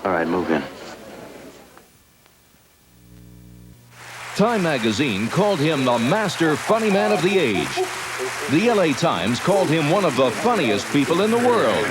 All right, move in. Time magazine called him the master funny man of the age. The LA Times called him one of the funniest people in the world.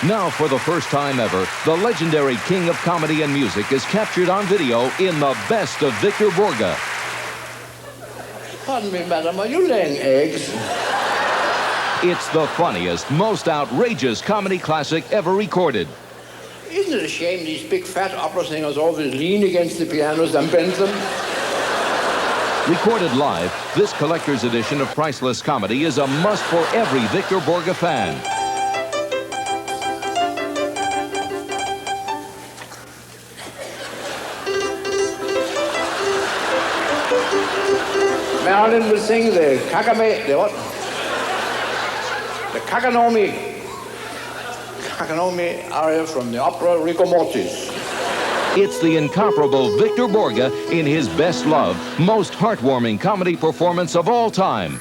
Now, for the first time ever, the legendary king of comedy and music is captured on video in the best of Victor Borge. Pardon me, madam, are you laying eggs? It's the funniest, most outrageous comedy classic ever recorded. Isn't it a shame these big fat opera singers always lean against the pianos and bend them? Recorded live, this collector's edition of priceless comedy is a must for every Victor Borge fan. Marilyn will sing the Kakame, the what? The Kakanomi aria from the opera Rico Mortis. It's the incomparable Victor Borge in his best loved, most heartwarming comedy performance of all time.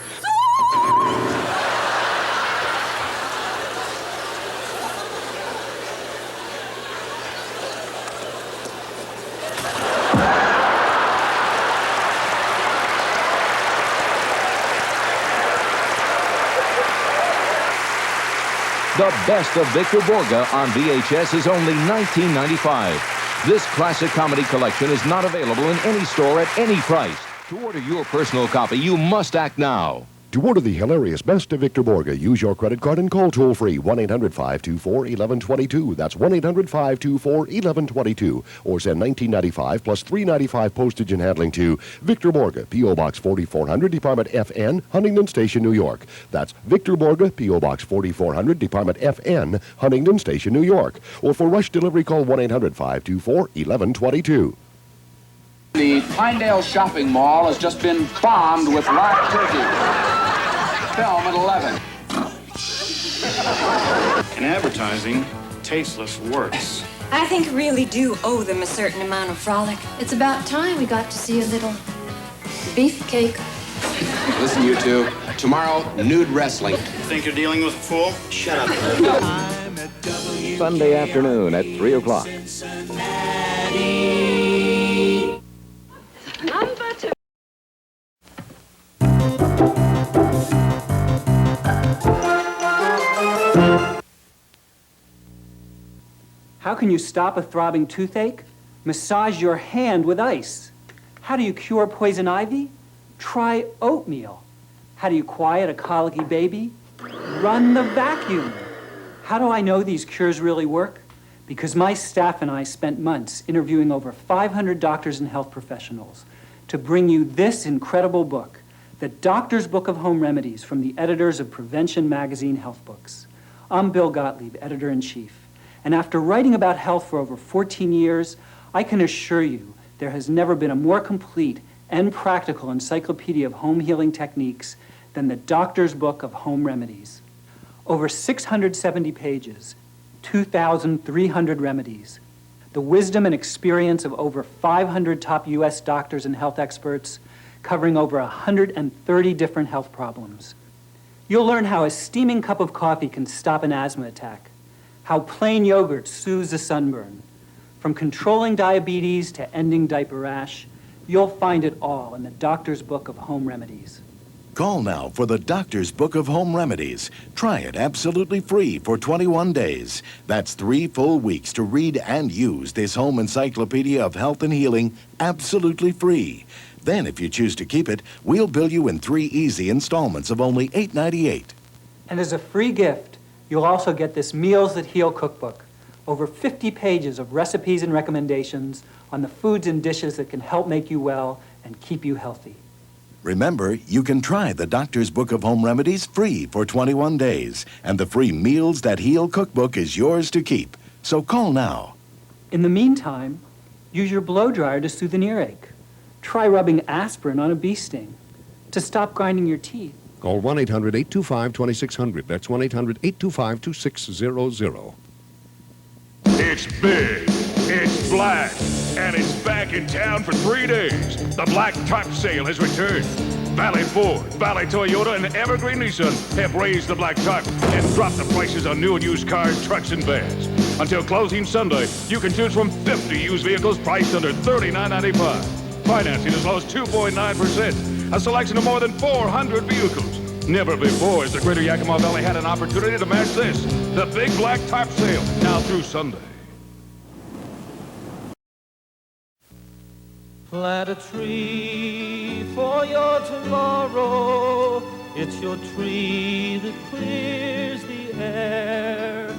The best of Victor Borge on VHS is only $19.95. This classic comedy collection is not available in any store at any price. To order your personal copy, you must act now. To order the hilarious Best of Victor Borge, use your credit card and call toll-free 1-800-524-1122. That's 1-800-524-1122. Or send $19.95 plus $3.95 postage and handling to Victor Borge, P.O. Box 4400, Department FN, Huntington Station, New York. That's Victor Borge, P.O. Box 4400, Department FN, Huntington Station, New York. Or for rush delivery, call 1-800-524-1122. The Pinedale Shopping Mall has just been bombed with live turkey. Film at 11. In advertising, tasteless works. I think we really do owe them a certain amount of frolic. It's about time we got to see a little beefcake. Listen, you two. Tomorrow, nude wrestling. Think you're dealing with a fool? Shut up. Sunday afternoon at 3 o'clock. Number 2. How can you stop a throbbing toothache? Massage your hand with ice. How do you cure poison ivy? Try oatmeal. How do you quiet a colicky baby? Run the vacuum. How do I know these cures really work? Because my staff and I spent months interviewing over 500 doctors and health professionals to bring you this incredible book, The Doctor's Book of Home Remedies, from the editors of Prevention Magazine Health Books. I'm Bill Gottlieb, editor-in-chief, and after writing about health for over 14 years, I can assure you there has never been a more complete and practical encyclopedia of home healing techniques than The Doctor's Book of Home Remedies. Over 670 pages, 2,300 remedies, the wisdom and experience of over 500 top U.S. doctors and health experts covering over 130 different health problems. You'll learn how a steaming cup of coffee can stop an asthma attack, how plain yogurt soothes a sunburn. From controlling diabetes to ending diaper rash, you'll find it all in the Doctor's Book of Home Remedies. Call now for the Doctor's Book of Home Remedies. Try it absolutely free for 21 days. That's 3 full weeks to read and use this home encyclopedia of health and healing absolutely free. Then, if you choose to keep it, we'll bill you in 3 easy installments of only $8.98. And as a free gift, you'll also get this Meals That Heal cookbook. Over 50 pages of recipes and recommendations on the foods and dishes that can help make you well and keep you healthy. Remember, you can try the Doctor's Book of Home Remedies free for 21 days, and the free Meals That Heal cookbook is yours to keep. So call now. In the meantime, use your blow dryer to soothe an earache. Try rubbing aspirin on a bee sting to stop grinding your teeth. Call 1-800-825-2600. That's 1-800-825-2600. It's big, it's black, and it's back in town for 3 days. The Black Top Sale has returned. Valley Ford, Valley Toyota, and Evergreen Nissan have raised the black tarp and dropped the prices on new and used cars, trucks, and vans. Until closing Sunday, you can choose from 50 used vehicles priced under $39.95. Financing as low as 2.9%. A selection of more than 400 vehicles. Never before has the greater Yakima Valley had an opportunity to match this. The big black tarp sale, now through Sunday. Plant a tree for your tomorrow. It's your tree that clears the air.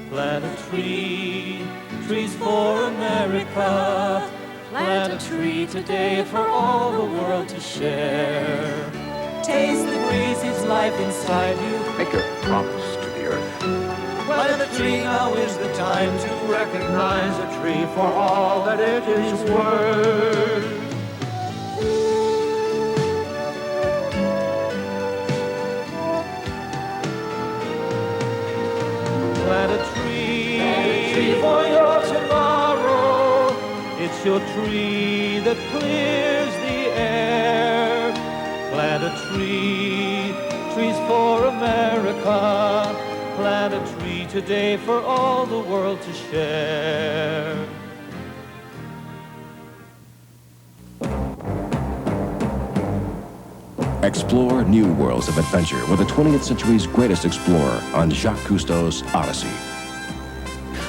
Plant a tree, trees for America. Plant a tree today for all the world to share. Taste the breeze's life inside you. Make a promise to the earth. Plant a tree, now is the time to recognize a tree for all that it is worth. Plant a tree for your tomorrow. It's your tree that clears the air. Plant a tree, trees for America. Plant a tree today for all the world to share. Explore new worlds of adventure with the 20th century's greatest explorer on Jacques Cousteau's Odyssey.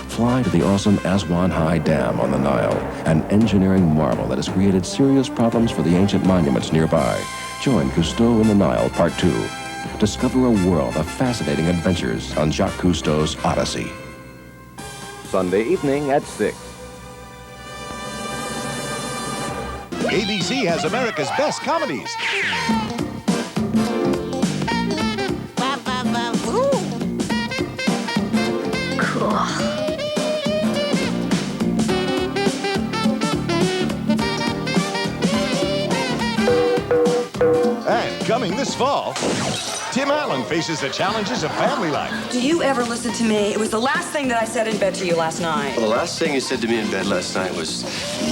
Fly to the awesome Aswan High Dam on the Nile, an engineering marvel that has created serious problems for the ancient monuments nearby. Join Cousteau in the Nile, Part 2. Discover a world of fascinating adventures on Jacques Cousteau's Odyssey. Sunday evening at 6. ABC has America's best comedies. Cool. And coming this fall, Tim Allen faces the challenges of family life. Do you ever listen to me? It was the last thing that I said in bed to you last night. Well, the last thing you said to me in bed last night was,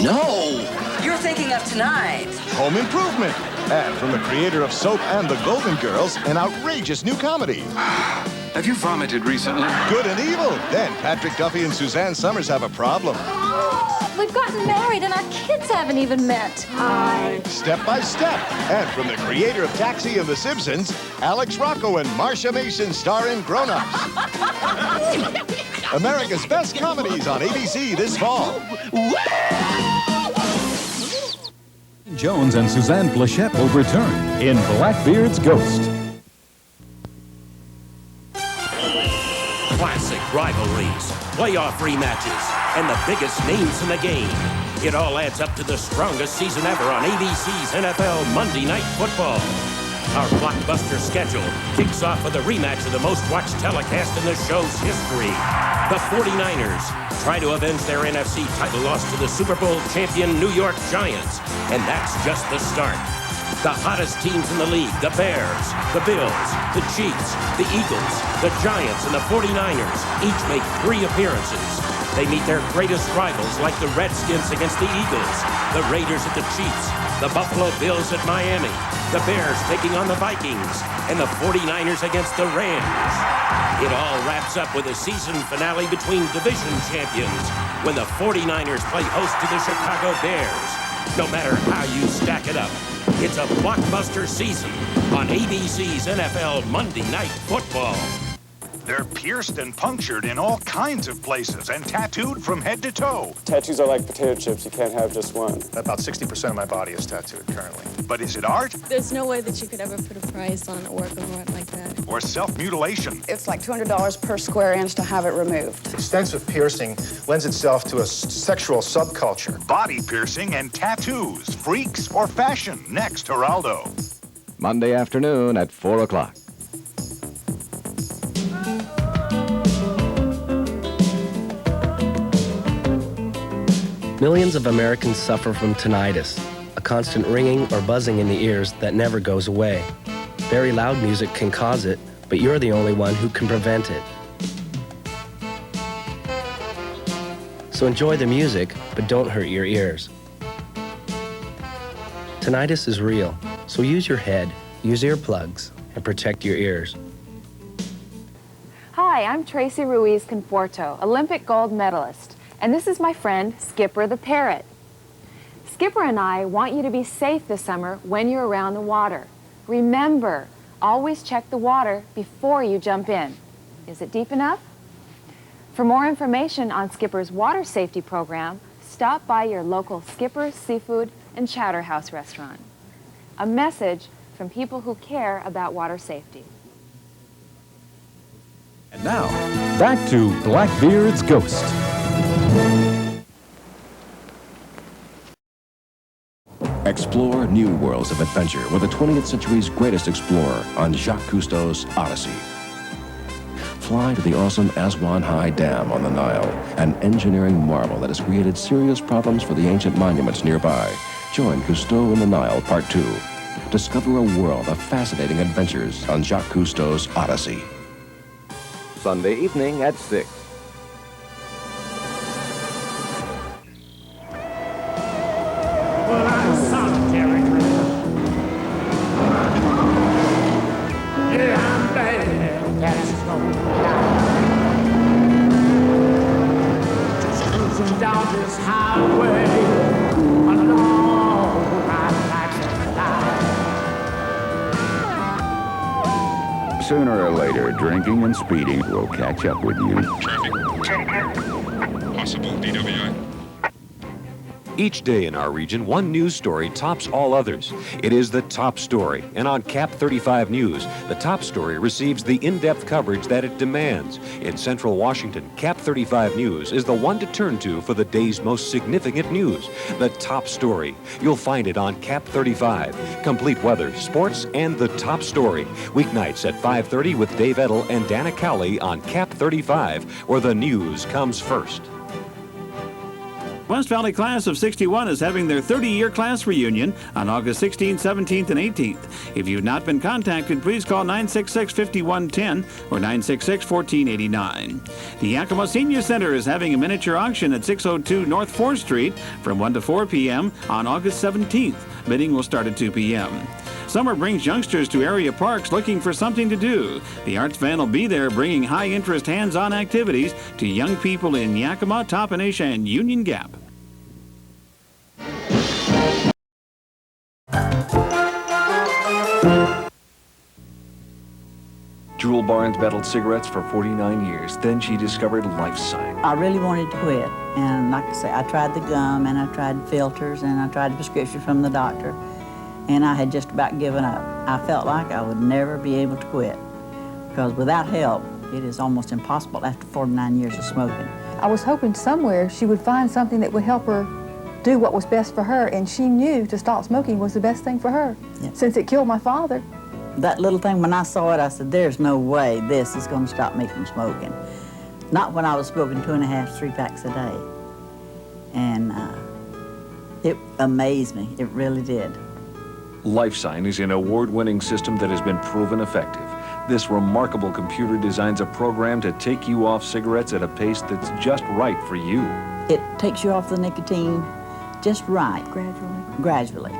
no! You're thinking of tonight. Home Improvement. And from the creator of Soap and the Golden Girls, an outrageous new comedy. Have you vomited recently? Good and evil. Then Patrick Duffy and Suzanne Summers have a problem. We've gotten married and our kids haven't even met. Hi. Step by Step. And from the creator of Taxi and The Simpsons, Alex Rocco and Marsha Mason star in Grown Ups. America's best comedies on ABC this fall. Jones and Suzanne Plachette will return in Blackbeard's Ghost. Classic rivalries, playoff rematches, and the biggest names in the game. It all adds up to the strongest season ever on ABC's NFL Monday Night Football. Our blockbuster schedule kicks off with a rematch of the most watched telecast in the show's history. The 49ers try to avenge their NFC title loss to the Super Bowl champion New York Giants, and that's just the start. The hottest teams in the league, the Bears, the Bills, the Chiefs, the Eagles, the Giants, and the 49ers each make 3 appearances. They meet their greatest rivals like the Redskins against the Eagles, the Raiders at the Chiefs, the Buffalo Bills at Miami, the Bears taking on the Vikings, and the 49ers against the Rams. It all wraps up with a season finale between division champions when the 49ers play host to the Chicago Bears. No matter how you stack it up, it's a blockbuster season on ABC's NFL Monday Night Football. They're pierced and punctured in all kinds of places and tattooed from head to toe. Tattoos are like potato chips. You can't have just one. About 60% of my body is tattooed currently. But is it art? There's no way that you could ever put a price on a work of art like that. Or self-mutilation? It's like $200 per square inch to have it removed. Extensive piercing lends itself to a sexual subculture. Body piercing and tattoos, freaks or fashion. Next, Geraldo. Monday afternoon at 4 o'clock. Millions of Americans suffer from tinnitus, a constant ringing or buzzing in the ears that never goes away. Very loud music can cause it, but you're the only one who can prevent it. So enjoy the music, but don't hurt your ears. Tinnitus is real, So use your head, use earplugs, and protect your ears. Hi, I'm Tracy Ruiz Conforto, Olympic gold medalist, and this is my friend, Skipper the Parrot. Skipper and I want you to be safe this summer when you're around the water. Remember, always check the water before you jump in. Is it deep enough? For more information on Skipper's water safety program, stop by your local Skipper's Seafood and Chowder House restaurant. A message from people who care about water safety. And now, back to Blackbeard's Ghost. Explore new worlds of adventure with the 20th century's greatest explorer on Jacques Cousteau's Odyssey. Fly to the awesome Aswan High Dam on the Nile, an engineering marvel that has created serious problems for the ancient monuments nearby. Join Cousteau in the Nile, Part 2. Discover a world of fascinating adventures on Jacques Cousteau's Odyssey. Sunday evening at 6. Well, I'm solitary. Yeah, I'm bad. That's no lie. Cruising down this highway alone, I'd like to fly. Sooner or later, drinking and speeding will catch up with you. Traffic. Possible DWI. Each day in our region, one news story tops all others. It is the top story, and on KAPP 35 News, the top story receives the in-depth coverage that it demands. In Central Washington, KAPP 35 News is the one to turn to for the day's most significant news. The top story. You'll find it on KAPP 35. Complete weather, sports, and the top story. Weeknights at 5:30 with Dave Edel and Dana Cowley on KAPP 35, where the news comes first. West Valley Class of 61 is having their 30-year class reunion on August 16th, 17th, and 18th. If you've not been contacted, please call 966-5110 or 966-1489. The Yakima Senior Center is having a miniature auction at 602 North 4th Street from 1 to 4 p.m. on August 17th. Bidding will start at 2 p.m. Summer brings youngsters to area parks looking for something to do. The Arts Van will be there bringing high-interest hands-on activities to young people in Yakima, Toppenish, and Union Gap. Jewel Barnes battled cigarettes for 49 years. Then she discovered Life Sign. I really wanted to quit. And like I say, I tried the gum, and I tried filters, and I tried a prescription from the doctor. And I had just about given up. I felt like I would never be able to quit. Because without help, it is almost impossible after 49 years of smoking. I was hoping somewhere she would find something that would help her do what was best for her, and she knew to stop smoking was the best thing for her, since it killed my father. That little thing, when I saw it, I said, there's no way this is going to stop me from smoking. Not when I was smoking 2.5, 3 packs a day. And it amazed me, it really did. Life Sign is an award-winning system that has been proven effective. This remarkable computer designs a program to take you off cigarettes at a pace that's just right for you. It takes you off the nicotine just right. Gradually.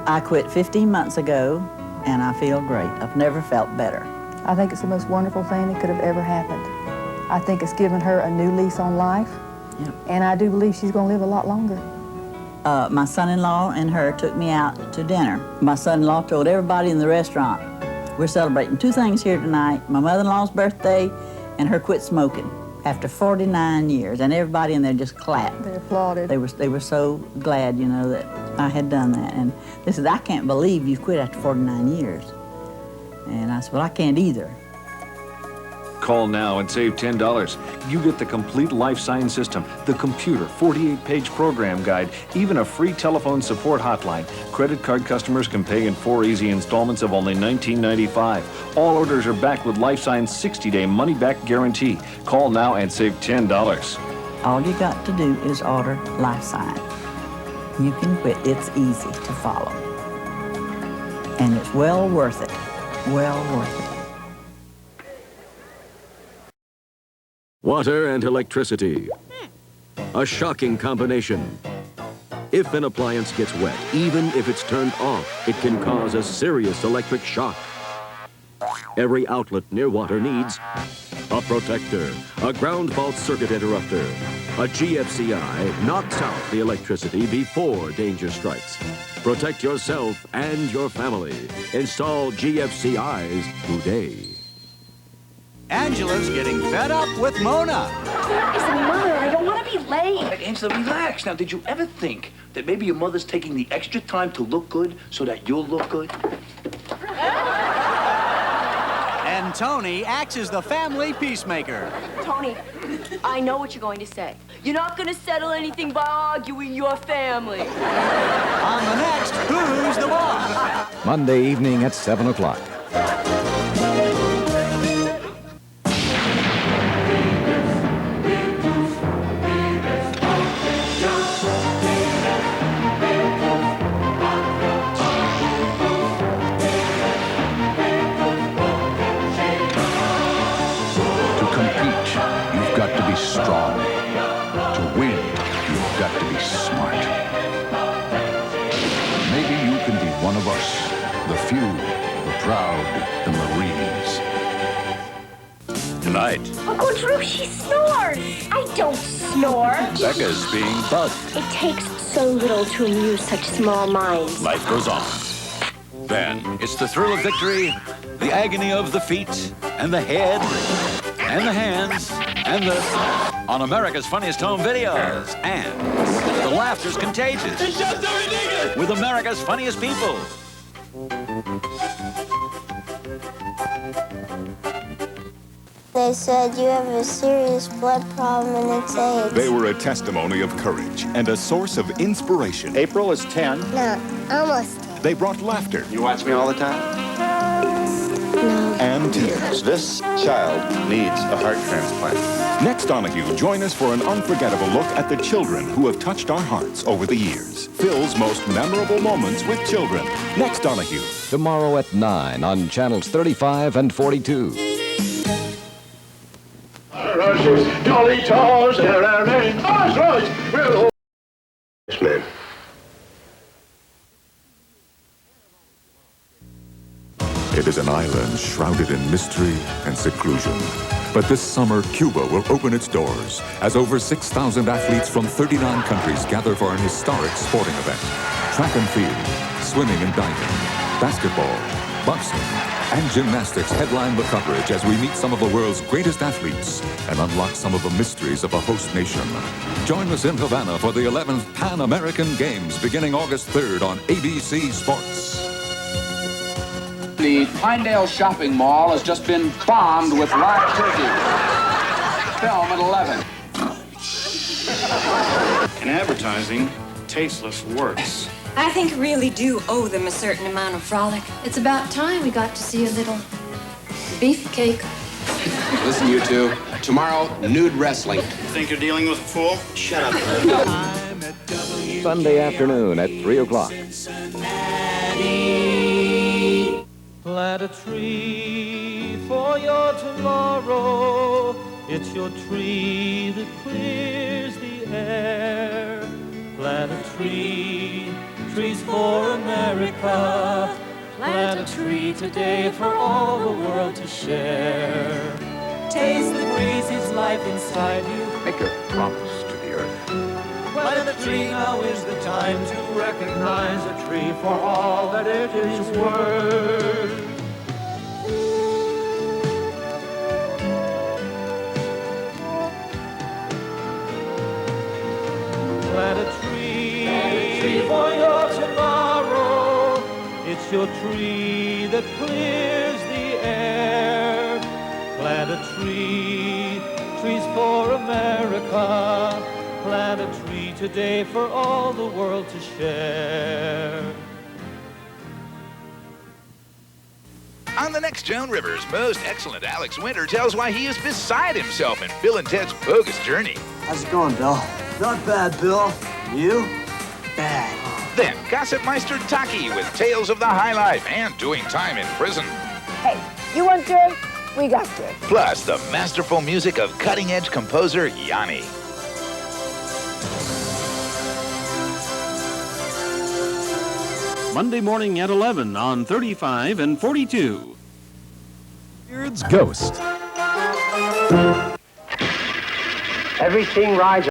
I quit 15 months ago, and I feel great. I've never felt better. I think it's the most wonderful thing that could have ever happened. I think it's given her a new lease on life, and I do believe she's going to live a lot longer. My son-in-law and her took me out to dinner. My son-in-law told everybody in the restaurant, we're celebrating 2 things here tonight, my mother-in-law's birthday and her quit smoking after 49 years. And everybody in there just clapped. They applauded. They were so glad, you know, that I had done that. And they said, I can't believe you quit after 49 years. And I said, well, I can't either. Call now and save $10. You get the complete Life Sign system, the computer, 48-page program guide, even a free telephone support hotline. Credit card customers can pay in 4 easy installments of only $19.95. All orders are backed with Life Sign's 60-day money-back guarantee. Call now and save $10. All you got to do is order Life Sign. You can quit. It's easy to follow. And it's well worth it. Well worth it. Water and electricity. A shocking combination. If an appliance gets wet, even if it's turned off, it can cause a serious electric shock. Every outlet near water needs a protector, a ground fault circuit interrupter. A GFCI knocks out the electricity before danger strikes. Protect yourself and your family. Install GFCIs today. Angela's getting fed up with Mona. Where is Mother? I don't want to be late. Hey, Angela, relax. Now, did you ever think that maybe your mother's taking the extra time to look good so that you'll look good? And Tony acts as the family peacemaker. Tony, I know what you're going to say. You're not going to settle anything by arguing your family. On the next Who's the Boss? Monday evening at 7 o'clock. Strong. To win, you've got to be smart. Maybe you can be one of us, the few, the proud, the Marines. Tonight, Uncle Drew, she snores. I don't snore. Becca's being bugged. It takes so little to amuse such small minds. Life goes on. Then, it's the thrill of victory, the agony of the feet, and the head, and the hands, and on America's Funniest Home Videos. And the laughter's contagious. It's just so ridiculous. With America's funniest people. They said you have a serious blood problem and it's AIDS. They were a testimony of courage and a source of inspiration. April is 10. No, almost 10. They brought laughter. You watch me all the time? No. And tears. This child needs a heart transplant. Next, Donahue, join us for an unforgettable look at the children who have touched our hearts over the years. Phil's most memorable moments with children. Next, Donahue. Tomorrow at 9 on channels 35 and 42. Jolly Tars, that's right. We'll... Yes, ma'am. It is an island shrouded in mystery and seclusion. But this summer, Cuba will open its doors as over 6,000 athletes from 39 countries gather for an historic sporting event. Track and field, swimming and diving, basketball, boxing, and gymnastics headline the coverage as we meet some of the world's greatest athletes and unlock some of the mysteries of a host nation. Join us in Havana for the 11th Pan American Games beginning August 3rd on ABC Sports. The Pinedale Shopping Mall has just been bombed with live turkey. Film at 11. In advertising, tasteless works. I think we really do owe them a certain amount of frolic. It's about time we got to see a little beefcake. Listen, you two. Tomorrow, nude wrestling. Think you're dealing with a fool? Shut up. Sunday afternoon at 3 o'clock. Plant a tree for your tomorrow. It's your tree that clears the air. Plant a tree, trees for America. Plant a tree today for all the world to share. Taste the breeze, it's life inside you. Make a promise to the earth. Plant a tree, now is the time to recognize a tree for all that it is worth. Plant a tree for your tomorrow. It's your tree that clears the air. Plant a tree, trees for America. Plant a tree today for all the world to share. On the next Joan Rivers' most excellent Alex Winter tells why he is beside himself in Bill and Ted's Bogus Journey. How's it going, Bill? Not bad, Bill. You? Bad. Then Gossip Meister Taki with tales of the high life and doing time in prison. Hey, you want good? We got good. Plus the masterful music of cutting-edge composer Yanni. Monday morning at 11 on 35 and 42. Beard's Ghost. Everything rides